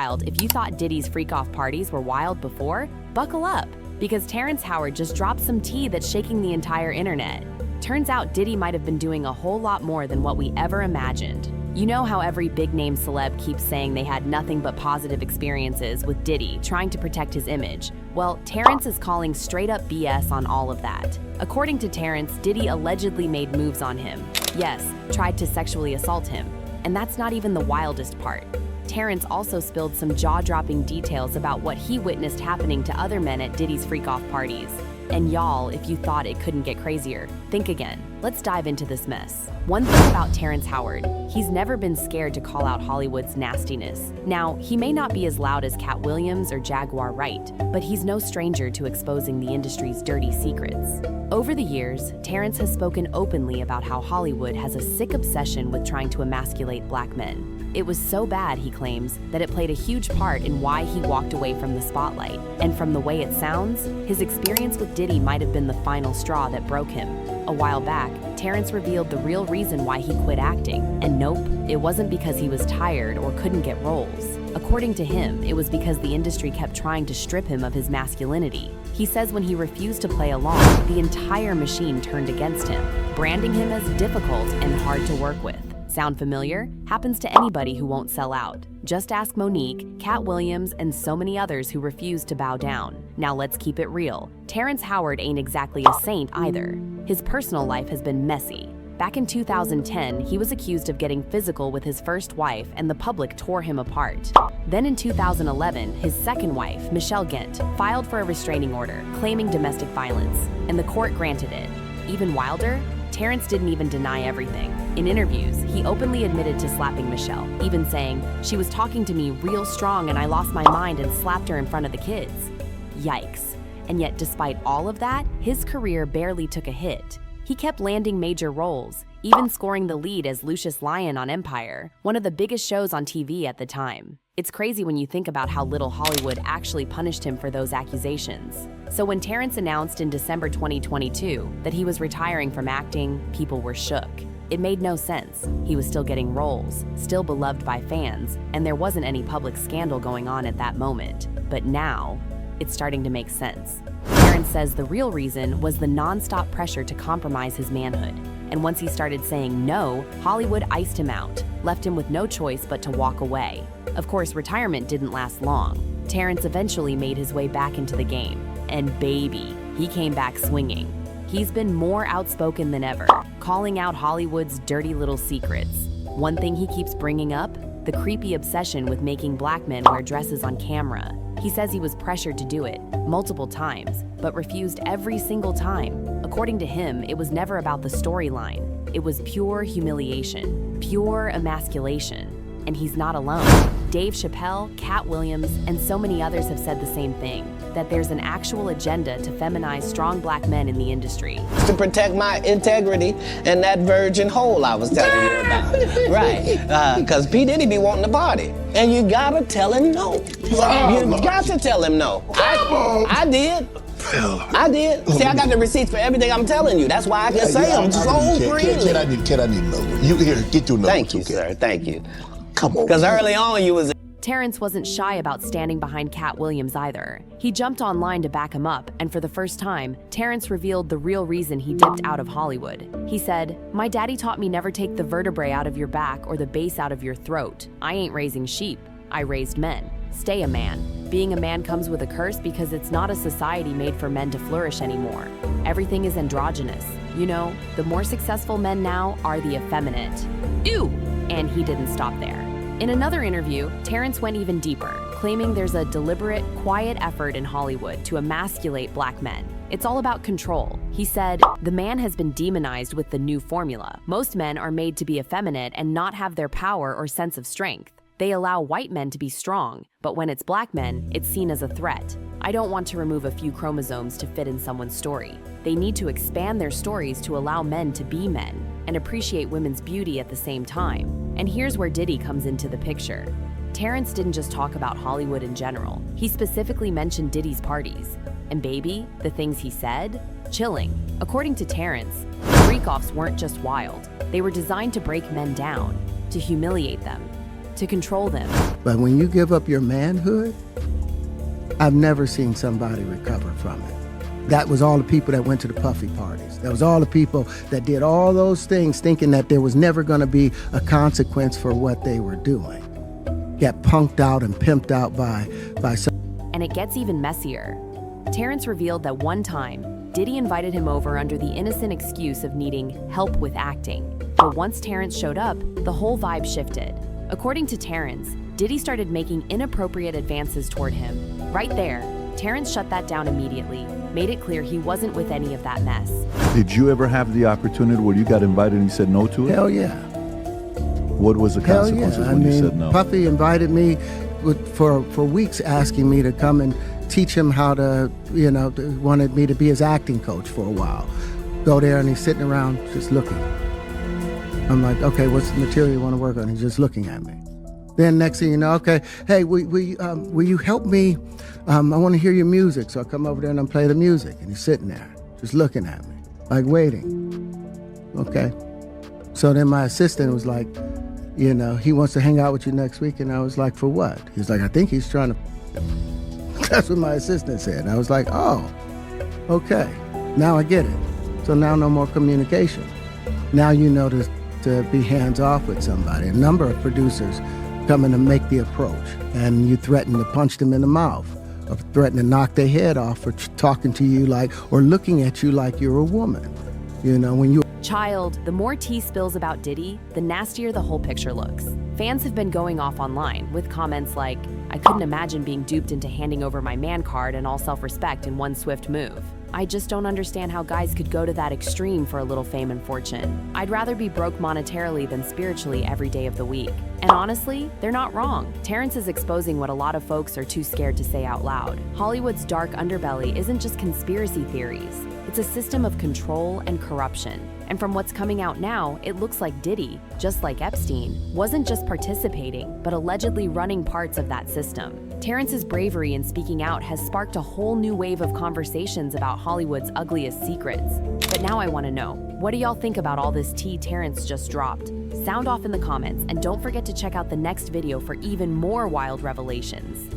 wild, if you thought Diddy's freak-off parties were wild before, buckle up, because Terrence Howard just dropped some tea that's shaking the entire internet. Turns out Diddy might have been doing a whole lot more than what we ever imagined. You know how every big-name celeb keeps saying they had nothing but positive experiences with Diddy, trying to protect his image? Well, Terrence is calling straight-up BS on all of that. According to Terrence, Diddy allegedly made moves on him. Yes, tried to sexually assault him. And that's not even the wildest part. Terrence also spilled some jaw-dropping details about what he witnessed happening to other men at Diddy's freak-off parties. And y'all, if you thought it couldn't get crazier, think again. Let's dive into this mess. One thing about Terrence Howard, he's never been scared to call out Hollywood's nastiness. Now, he may not be as loud as Cat Williams or Jaguar Wright, but he's no stranger to exposing the industry's dirty secrets. Over the years, Terrence has spoken openly about how Hollywood has a sick obsession with trying to emasculate black men. It was so bad, he claims, that it played a huge part in why he walked away from the spotlight. And from the way it sounds, his experience with Diddy might have been the final straw that broke him. A while back, Terrence revealed the real reason why he quit acting. And nope, it wasn't because he was tired or couldn't get roles. According to him, it was because the industry kept trying to strip him of his masculinity. He says when he refused to play along, the entire machine turned against him, branding him as difficult and hard to work with. Sound familiar? Happens to anybody who won't sell out. Just ask Monique, Cat Williams, and so many others who refused to bow down. Now let's keep it real. Terrence Howard ain't exactly a saint either. His personal life has been messy. Back in 2010, he was accused of getting physical with his first wife, and the public tore him apart. Then in 2011, his second wife, Michelle Gent, filed for a restraining order, claiming domestic violence, and the court granted it. Even wilder, Terrence didn't even deny everything. In interviews, he openly admitted to slapping Michelle, even saying, "She was talking to me real strong and I lost my mind and slapped her in front of the kids." Yikes. And yet, despite all of that, his career barely took a hit. He kept landing major roles, even scoring the lead as Lucius Lyon on Empire, one of the biggest shows on TV at the time. It's crazy when you think about how little Hollywood actually punished him for those accusations. So when Terrence announced in December 2022 that he was retiring from acting, people were shook. It made no sense. He was still getting roles, still beloved by fans, and there wasn't any public scandal going on at that moment. But now, it's starting to make sense. Terrence says the real reason was the non-stop pressure to compromise his manhood. And once he started saying no, Hollywood iced him out, left him with no choice but to walk away. Of course, retirement didn't last long. Terrence eventually made his way back into the game. And baby, he came back swinging. He's been more outspoken than ever, calling out Hollywood's dirty little secrets. One thing he keeps bringing up, the creepy obsession with making black men wear dresses on camera. He says he was pressured to do it multiple times, but refused every single time. According to him, it was never about the storyline. It was pure humiliation, pure emasculation. And he's not alone. Dave Chappelle, Cat Williams, and so many others have said the same thing, that there's an actual agenda to feminize strong black men in the industry. To protect my integrity and that virgin hole I was telling you about. Right, because P. Diddy be wanting to party. And you gotta tell him no. You got to tell him no. I did. I did. See, I got the receipts for everything I'm telling you. That's why I can say them so freely. Kid, I need a number. You here, get your number. Thank you, sir. Thank you. Come on. Because early on you was... Terrence wasn't shy about standing behind Cat Williams either. He jumped online to back him up, and for the first time, Terrence revealed the real reason he dipped out of Hollywood. He said, "My daddy taught me never take the vertebrae out of your back or the base out of your throat. I ain't raising sheep. I raised men. Stay a man. Being a man comes with a curse because it's not a society made for men to flourish anymore. Everything is androgynous. You know, the more successful men now are the effeminate." Ew! And he didn't stop there. In another interview, Terrence went even deeper, claiming there's a deliberate, quiet effort in Hollywood to emasculate black men. It's all about control. He said, "The man has been demonized with the new formula. Most men are made to be effeminate and not have their power or sense of strength. They allow white men to be strong, but when it's black men, it's seen as a threat. I don't want to remove a few chromosomes to fit in someone's story. They need to expand their stories to allow men to be men and appreciate women's beauty at the same time." And here's where Diddy comes into the picture. Terrence didn't just talk about Hollywood in general. He specifically mentioned Diddy's parties. And baby, the things he said? Chilling. According to Terrence, freak-offs weren't just wild. They were designed to break men down, to humiliate them, to control them. But when you give up your manhood, I've never seen somebody recover from it. That was all the people that went to the puffy parties. That was all the people that did all those things thinking that there was never going to be a consequence for what they were doing. Get punked out and pimped out by some. And it gets even messier. Terrence revealed that one time, Diddy invited him over under the innocent excuse of needing help with acting. But once Terrence showed up, the whole vibe shifted. According to Terrence, Diddy started making inappropriate advances toward him. Right there, Terrence shut that down immediately, made it clear he wasn't with any of that mess. Did you ever have the opportunity where you got invited and you said no to it? Hell yeah. What was the consequences when you said no? Puffy invited me for weeks, asking me to come and teach him how to, wanted me to be his acting coach for a while. Go there and he's sitting around just looking. I'm like, okay, what's the material you want to work on? He's just looking at me. Then next thing you know, okay, hey, will you help me? I want to hear your music. So I come over there and I play the music. And he's sitting there, just looking at me, like waiting. Okay. So then my assistant was like, he wants to hang out with you next week. And I was like, for what? He's like, I think he's trying to. That's what my assistant said. I was like, oh, okay. Now I get it. So now no more communication. Now you know to be hands-off with somebody. A number of producers coming to make the approach, and you threaten to punch them in the mouth, or threaten to knock their head off for talking to you or looking at you like you're a woman. When you... Child, the more tea spills about Diddy, the nastier the whole picture looks. Fans have been going off online with comments like, I couldn't imagine being duped into handing over my man card and all self-respect in one swift move. I just don't understand how guys could go to that extreme for a little fame and fortune. I'd rather be broke monetarily than spiritually every day of the week. And honestly, they're not wrong. Terrence is exposing what a lot of folks are too scared to say out loud. Hollywood's dark underbelly isn't just conspiracy theories. It's a system of control and corruption. And from what's coming out now, it looks like Diddy, just like Epstein, wasn't just participating, but allegedly running parts of that system. Terrence's bravery in speaking out has sparked a whole new wave of conversations about Hollywood's ugliest secrets. But now I want to know, what do y'all think about all this tea Terrence just dropped? Sound off in the comments, and don't forget to check out the next video for even more wild revelations.